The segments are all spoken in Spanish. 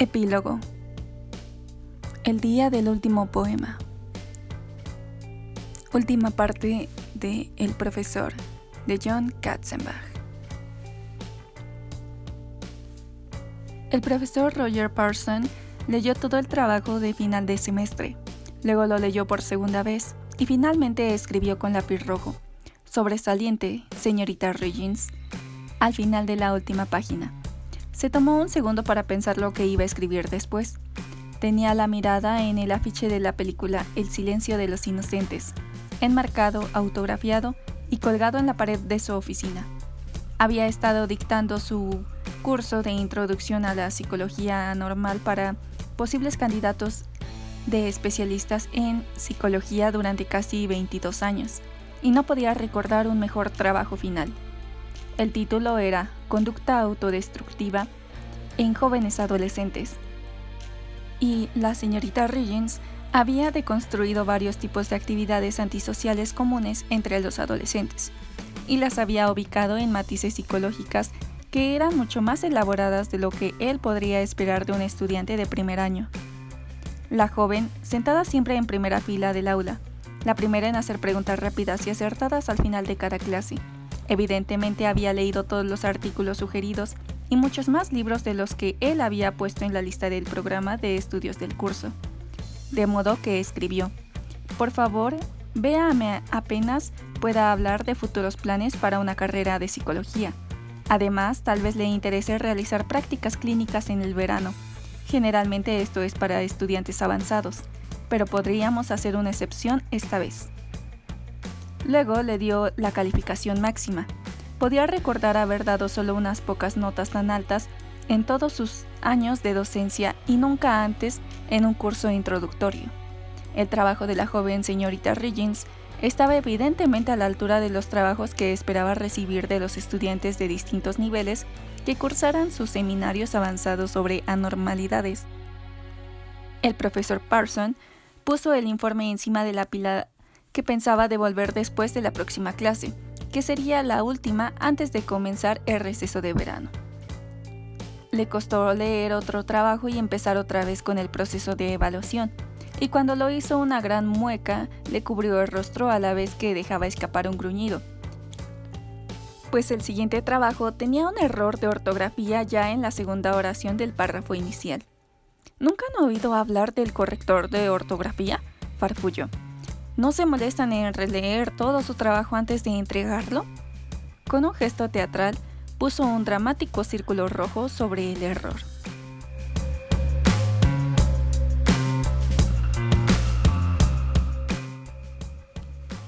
Epílogo. El día del último poema. Última parte de El profesor, de John Katzenbach. El profesor Roger Parsons leyó todo el trabajo de final de semestre, luego lo leyó por segunda vez y finalmente escribió con lápiz rojo, sobresaliente, señorita Riggins, al final de la última página. Se tomó un segundo para pensar lo que iba a escribir después. Tenía la mirada en el afiche de la película El silencio de los inocentes, enmarcado, autografiado y colgado en la pared de su oficina. Había estado dictando su curso de introducción a la psicología normal para posibles candidatos de especialistas en psicología durante casi 22 años, y no podía recordar un mejor trabajo final. El título era Conducta autodestructiva en jóvenes adolescentes, y la señorita Riggins había deconstruido varios tipos de actividades antisociales comunes entre los adolescentes, y las había ubicado en matices psicológicas que eran mucho más elaboradas de lo que él podría esperar de un estudiante de primer año. La joven, sentada siempre en primera fila del aula, la primera en hacer preguntas rápidas y acertadas al final de cada clase, evidentemente había leído todos los artículos sugeridos y muchos más libros de los que él había puesto en la lista del programa de estudios del curso. De modo que escribió: «Por favor, véame apenas pueda hablar de futuros planes para una carrera de psicología. Además, tal vez le interese realizar prácticas clínicas en el verano. Generalmente esto es para estudiantes avanzados, pero podríamos hacer una excepción esta vez». Luego le dio la calificación máxima. Podía recordar haber dado solo unas pocas notas tan altas en todos sus años de docencia y nunca antes en un curso introductorio. El trabajo de la joven señorita Riggins estaba evidentemente a la altura de los trabajos que esperaba recibir de los estudiantes de distintos niveles que cursaran sus seminarios avanzados sobre anormalidades. El profesor Parsons puso el informe encima de la pila que pensaba devolver después de la próxima clase, que sería la última antes de comenzar el receso de verano. Le costó leer otro trabajo y empezar otra vez con el proceso de evaluación, y cuando lo hizo una gran mueca le cubrió el rostro a la vez que dejaba escapar un gruñido, pues el siguiente trabajo tenía un error de ortografía ya en la segunda oración del párrafo inicial. ¿Nunca han oído hablar del corrector de ortografía?, farfulló. ¿No se molestan en releer todo su trabajo antes de entregarlo? Con un gesto teatral, puso un dramático círculo rojo sobre el error.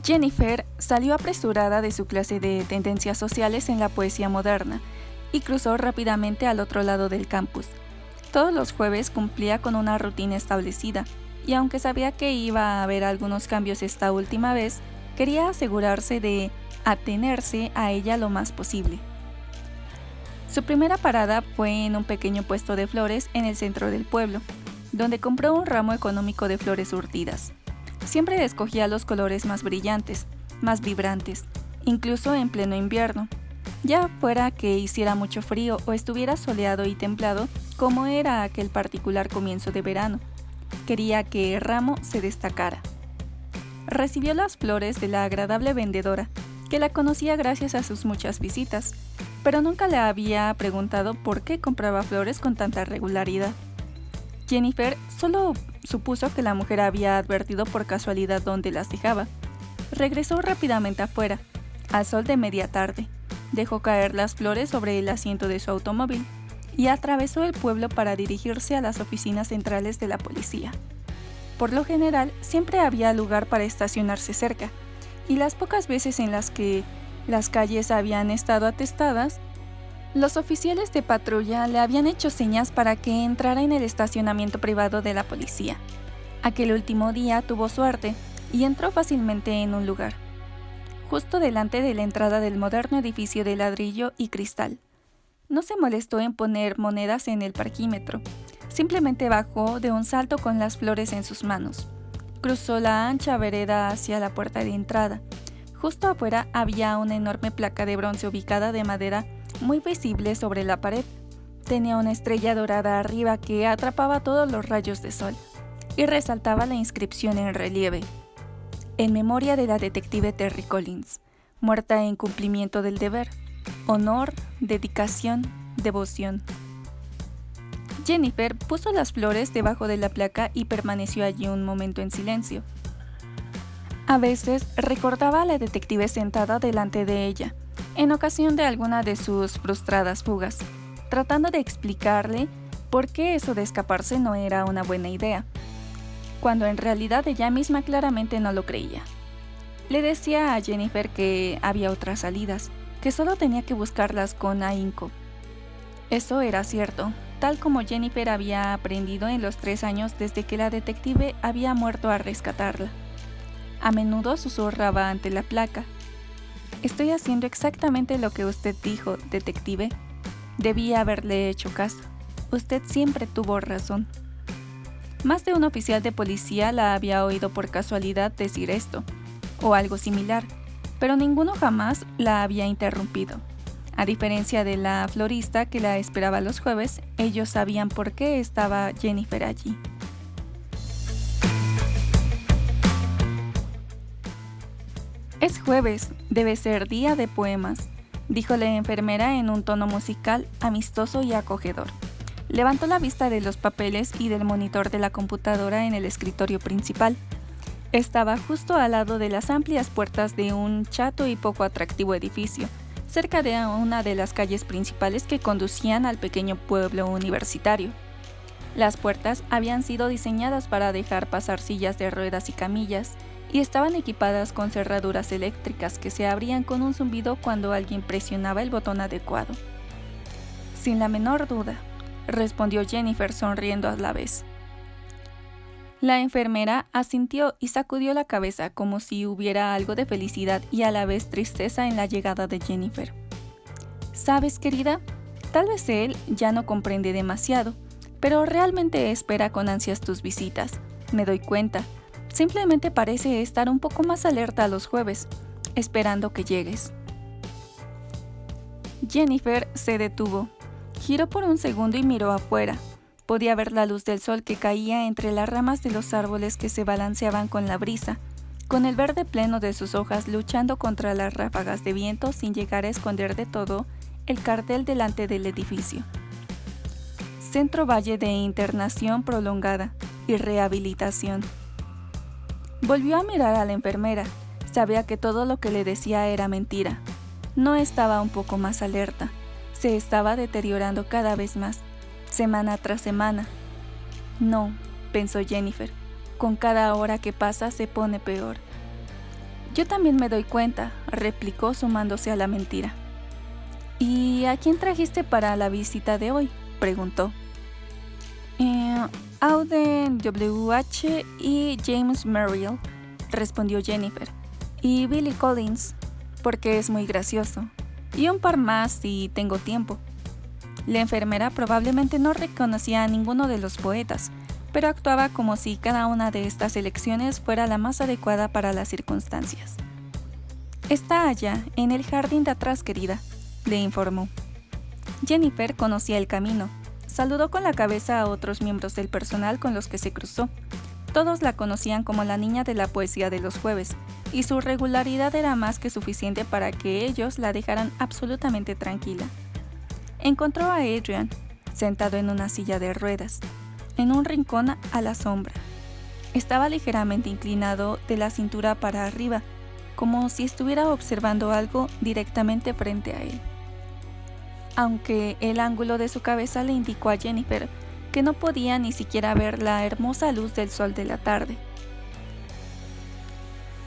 Jennifer salió apresurada de su clase de tendencias sociales en la poesía moderna y cruzó rápidamente al otro lado del campus. Todos los jueves cumplía con una rutina establecida, y aunque sabía que iba a haber algunos cambios esta última vez, quería asegurarse de atenerse a ella lo más posible. Su primera parada fue en un pequeño puesto de flores en el centro del pueblo, donde compró un ramo económico de flores surtidas. Siempre escogía los colores más brillantes, más vibrantes, incluso en pleno invierno, ya fuera que hiciera mucho frío o estuviera soleado y templado como era aquel particular comienzo de verano. Quería que el ramo se destacara. Recibió las flores de la agradable vendedora, que la conocía gracias a sus muchas visitas, pero nunca le había preguntado por qué compraba flores con tanta regularidad. Jennifer solo supuso que la mujer había advertido por casualidad dónde las dejaba. Regresó rápidamente afuera, al sol de media tarde, dejó caer las flores sobre el asiento de su automóvil y atravesó el pueblo para dirigirse a las oficinas centrales de la policía. Por lo general, siempre había lugar para estacionarse cerca, y las pocas veces en las que las calles habían estado atestadas, los oficiales de patrulla le habían hecho señas para que entrara en el estacionamiento privado de la policía. Aquel último día tuvo suerte y entró fácilmente en un lugar, justo delante de la entrada del moderno edificio de ladrillo y cristal. No se molestó en poner monedas en el parquímetro. Simplemente bajó de un salto con las flores en sus manos. Cruzó la ancha vereda hacia la puerta de entrada. Justo afuera había una enorme placa de bronce ubicada de madera muy visible sobre la pared. Tenía una estrella dorada arriba que atrapaba todos los rayos de sol y resaltaba la inscripción en relieve: en memoria de la detective Terry Collins, muerta en cumplimiento del deber, honor, dedicación, devoción. Jennifer puso las flores debajo de la placa y permaneció allí un momento en silencio. A veces recordaba a la detective sentada delante de ella, en ocasión de alguna de sus frustradas fugas, tratando de explicarle por qué eso de escaparse no era una buena idea, cuando en realidad ella misma claramente no lo creía. Le decía a Jennifer que había otras salidas, que solo tenía que buscarlas con ahínco. Eso era cierto, tal como Jennifer había aprendido en los 3 años desde que la detective había muerto a rescatarla. A menudo susurraba ante la placa: «Estoy haciendo exactamente lo que usted dijo, detective. Debía haberle hecho caso. Usted siempre tuvo razón». Más de un oficial de policía la había oído por casualidad decir esto, o algo similar, pero ninguno jamás la había interrumpido. A diferencia de la florista que la esperaba los jueves, ellos sabían por qué estaba Jennifer allí. «Es jueves, debe ser día de poemas», dijo la enfermera en un tono musical, amistoso y acogedor. Levantó la vista de los papeles y del monitor de la computadora en el escritorio principal. Estaba justo al lado de las amplias puertas de un chato y poco atractivo edificio, cerca de una de las calles principales que conducían al pequeño pueblo universitario. Las puertas habían sido diseñadas para dejar pasar sillas de ruedas y camillas, y estaban equipadas con cerraduras eléctricas que se abrían con un zumbido cuando alguien presionaba el botón adecuado. «Sin la menor duda», respondió Jennifer sonriendo a la vez. La enfermera asintió y sacudió la cabeza como si hubiera algo de felicidad y a la vez tristeza en la llegada de Jennifer. «¿Sabes, querida? Tal vez él ya no comprende demasiado, pero realmente espera con ansias tus visitas. Me doy cuenta. Simplemente parece estar un poco más alerta los jueves, esperando que llegues». Jennifer se detuvo, giró por un segundo y miró afuera. Podía ver la luz del sol que caía entre las ramas de los árboles que se balanceaban con la brisa, con el verde pleno de sus hojas luchando contra las ráfagas de viento sin llegar a esconder de todo el cartel delante del edificio: Centro Valle de Internación Prolongada y Rehabilitación. Volvió a mirar a la enfermera. Sabía que todo lo que le decía era mentira. No estaba un poco más alerta. Se estaba deteriorando cada vez más, semana tras semana. «No», pensó Jennifer, «con cada hora que pasa se pone peor». «Yo también me doy cuenta», replicó sumándose a la mentira. «¿Y a quién trajiste para la visita de hoy?», preguntó. «Auden W.H. y James Merrill», respondió Jennifer, «y Billy Collins, porque es muy gracioso, y un par más si tengo tiempo». La enfermera probablemente no reconocía a ninguno de los poetas, pero actuaba como si cada una de estas elecciones fuera la más adecuada para las circunstancias. «Está allá, en el jardín de atrás, querida», le informó. Jennifer conocía el camino. Saludó con la cabeza a otros miembros del personal con los que se cruzó. Todos la conocían como la niña de la poesía de los jueves, y su regularidad era más que suficiente para que ellos la dejaran absolutamente tranquila. Encontró a Adrian, sentado en una silla de ruedas, en un rincón a la sombra. Estaba ligeramente inclinado de la cintura para arriba, como si estuviera observando algo directamente frente a él. Aunque el ángulo de su cabeza le indicó a Jennifer que no podía ni siquiera ver la hermosa luz del sol de la tarde.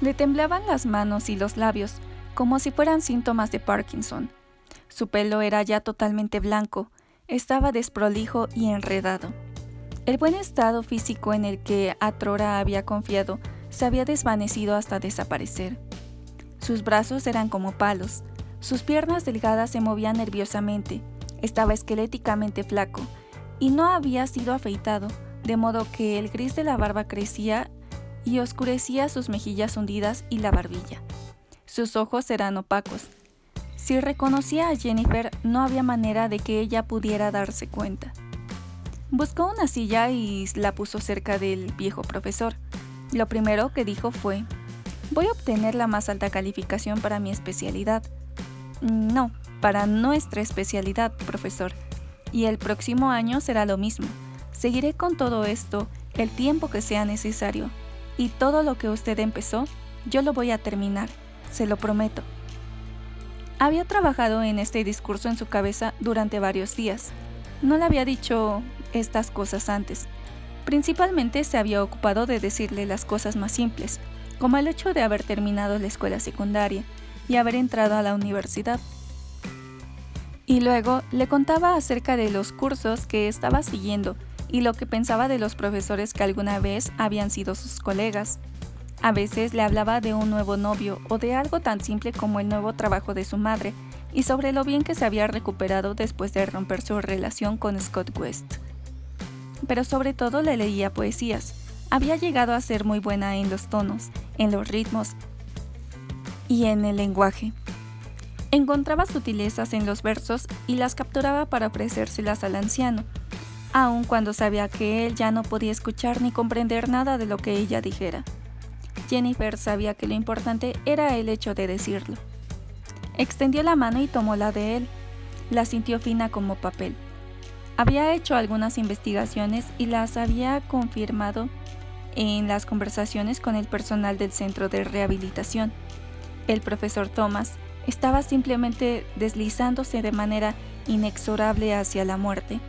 Le temblaban las manos y los labios, como si fueran síntomas de Parkinson. Su pelo era ya totalmente blanco, estaba desprolijo y enredado. El buen estado físico en el que atrora había confiado se había desvanecido hasta desaparecer. Sus brazos eran como palos, sus piernas delgadas se movían nerviosamente, estaba esqueléticamente flaco y no había sido afeitado, de modo que el gris de la barba crecía y oscurecía sus mejillas hundidas y la barbilla. Sus ojos eran opacos. Si reconocía a Jennifer, no había manera de que ella pudiera darse cuenta. Buscó una silla y la puso cerca del viejo profesor. Lo primero que dijo fue: «Voy a obtener la más alta calificación para mi especialidad». «No, para nuestra especialidad, profesor. Y el próximo año será lo mismo. Seguiré con todo esto el tiempo que sea necesario. Y todo lo que usted empezó, yo lo voy a terminar, se lo prometo». Había trabajado en este discurso en su cabeza durante varios días. No le había dicho estas cosas antes. Principalmente se había ocupado de decirle las cosas más simples, como el hecho de haber terminado la escuela secundaria y haber entrado a la universidad. Y luego le contaba acerca de los cursos que estaba siguiendo y lo que pensaba de los profesores que alguna vez habían sido sus colegas. A veces le hablaba de un nuevo novio o de algo tan simple como el nuevo trabajo de su madre y sobre lo bien que se había recuperado después de romper su relación con Scott West. Pero sobre todo le leía poesías. Había llegado a ser muy buena en los tonos, en los ritmos y en el lenguaje. Encontraba sutilezas en los versos y las capturaba para ofrecérselas al anciano, aun cuando sabía que él ya no podía escuchar ni comprender nada de lo que ella dijera. Jennifer sabía que lo importante era el hecho de decirlo. Extendió la mano y tomó la de él. La sintió fina como papel. Había hecho algunas investigaciones y las había confirmado en las conversaciones con el personal del centro de rehabilitación. El profesor Thomas estaba simplemente deslizándose de manera inexorable hacia la muerte.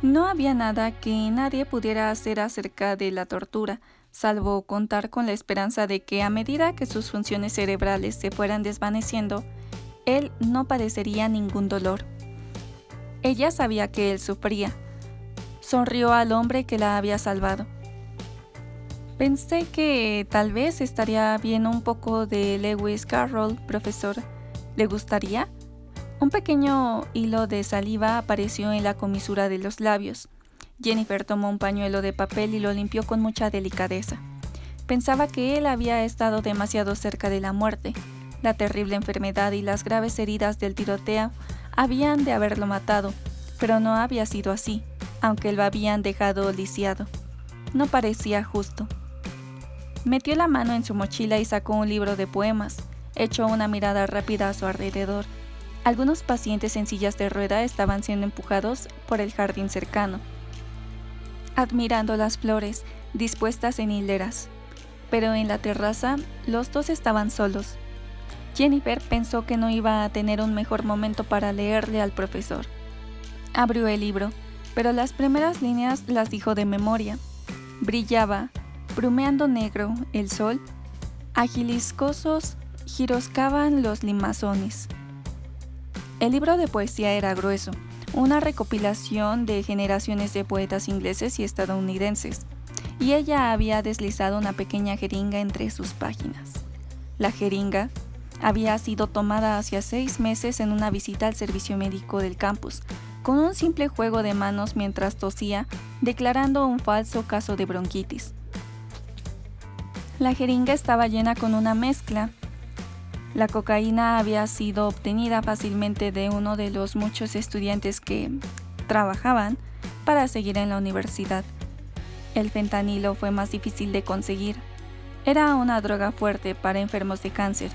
No había nada que nadie pudiera hacer acerca de la tortura, salvo contar con la esperanza de que a medida que sus funciones cerebrales se fueran desvaneciendo, él no padecería ningún dolor. Ella sabía que él sufría. Sonrió al hombre que la había salvado. «Pensé que tal vez estaría bien un poco de Lewis Carroll, profesor. ¿Le gustaría?» Un pequeño hilo de saliva apareció en la comisura de los labios. Jennifer tomó un pañuelo de papel y lo limpió con mucha delicadeza. Pensaba que él había estado demasiado cerca de la muerte. La terrible enfermedad y las graves heridas del tiroteo habían de haberlo matado, pero no había sido así, aunque lo habían dejado lisiado. No parecía justo. Metió la mano en su mochila y sacó un libro de poemas. Echó una mirada rápida a su alrededor. Algunos pacientes en sillas de rueda estaban siendo empujados por el jardín cercano, admirando las flores dispuestas en hileras. Pero en la terraza, los dos estaban solos. Jennifer pensó que no iba a tener un mejor momento para leerle al profesor. Abrió el libro, pero las primeras líneas las dijo de memoria. Brillaba, brumeando negro, el sol. Agiliscosos giroscaban los limazones. El libro de poesía era grueso, una recopilación de generaciones de poetas ingleses y estadounidenses, y ella había deslizado una pequeña jeringa entre sus páginas. La jeringa había sido tomada hacía 6 meses en una visita al servicio médico del campus, con un simple juego de manos mientras tosía, declarando un falso caso de bronquitis. La jeringa estaba llena con una mezcla. La cocaína había sido obtenida fácilmente de uno de los muchos estudiantes que trabajaban para seguir en la universidad. El fentanilo fue más difícil de conseguir. Era una droga fuerte para enfermos de cáncer,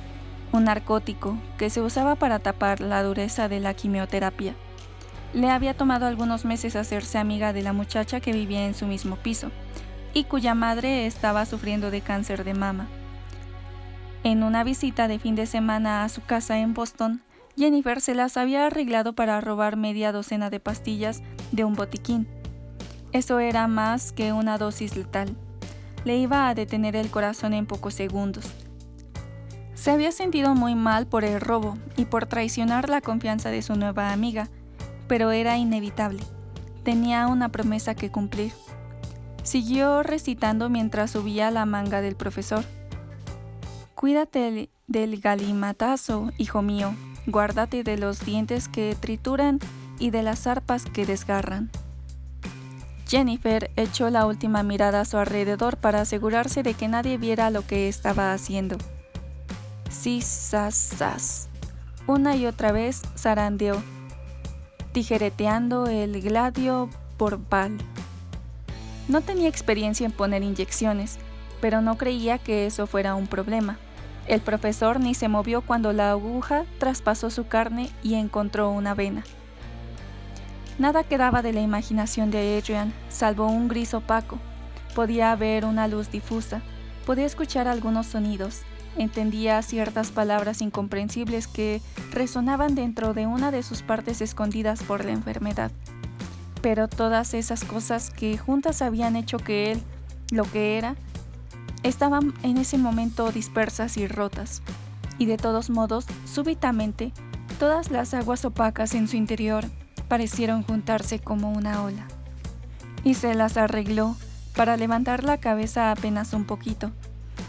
un narcótico que se usaba para tapar la dureza de la quimioterapia. Le había tomado algunos meses hacerse amiga de la muchacha que vivía en su mismo piso y cuya madre estaba sufriendo de cáncer de mama. En una visita de fin de semana a su casa en Boston, Jennifer se las había arreglado para robar media docena de pastillas de un botiquín. Eso era más que una dosis letal. Le iba a detener el corazón en pocos segundos. Se había sentido muy mal por el robo y por traicionar la confianza de su nueva amiga, pero era inevitable. Tenía una promesa que cumplir. Siguió recitando mientras subía la manga del profesor. «Cuídate del galimatazo, hijo mío, guárdate de los dientes que trituran y de las arpas que desgarran». Jennifer echó la última mirada a su alrededor para asegurarse de que nadie viera lo que estaba haciendo. «Sí, sas, sas». Una y otra vez zarandeó, tijereteando el gladio borbal. No tenía experiencia en poner inyecciones, pero no creía que eso fuera un problema. El profesor ni se movió cuando la aguja traspasó su carne y encontró una vena. Nada quedaba de la imaginación de Adrian, salvo un gris opaco. Podía ver una luz difusa, podía escuchar algunos sonidos, entendía ciertas palabras incomprensibles que resonaban dentro de una de sus partes escondidas por la enfermedad. Pero todas esas cosas que juntas habían hecho que él, lo que era, estaban en ese momento dispersas y rotas. Y de todos modos, súbitamente, todas las aguas opacas en su interior parecieron juntarse como una ola. Y se las arregló para levantar la cabeza apenas un poquito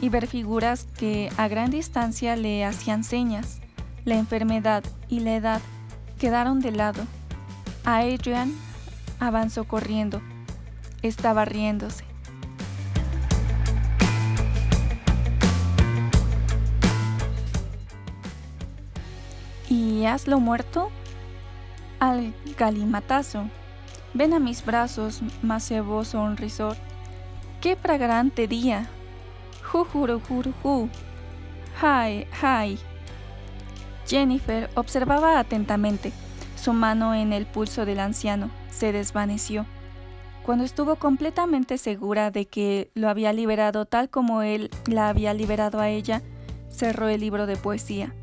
y ver figuras que a gran distancia le hacían señas. La enfermedad y la edad quedaron de lado. Adrian avanzó corriendo. Estaba riéndose. ¿Y haslo muerto? Al galimatazo. Ven a mis brazos, macebo sonrisor. ¡Qué fragrante día! Jujurujurujú. ¡Hi! Jennifer observaba atentamente. Su mano en el pulso del anciano se desvaneció. Cuando estuvo completamente segura de que lo había liberado tal como él la había liberado a ella, cerró el libro de poesía,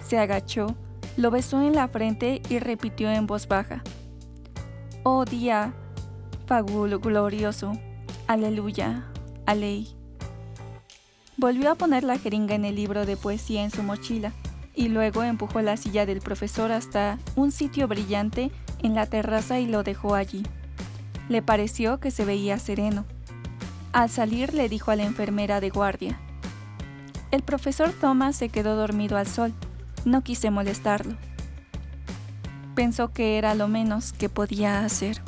se agachó, lo besó en la frente y repitió en voz baja: «Oh día glorioso, aleluya, aley». Volvió a poner la jeringa en el libro de poesía en su mochila y luego empujó la silla del profesor hasta un sitio brillante en la terraza y lo dejó allí. Le pareció que se veía sereno. Al salir le dijo a la enfermera de guardia: «El profesor Thomas se quedó dormido al sol. No quise molestarlo». Pensó que era lo menos que podía hacer.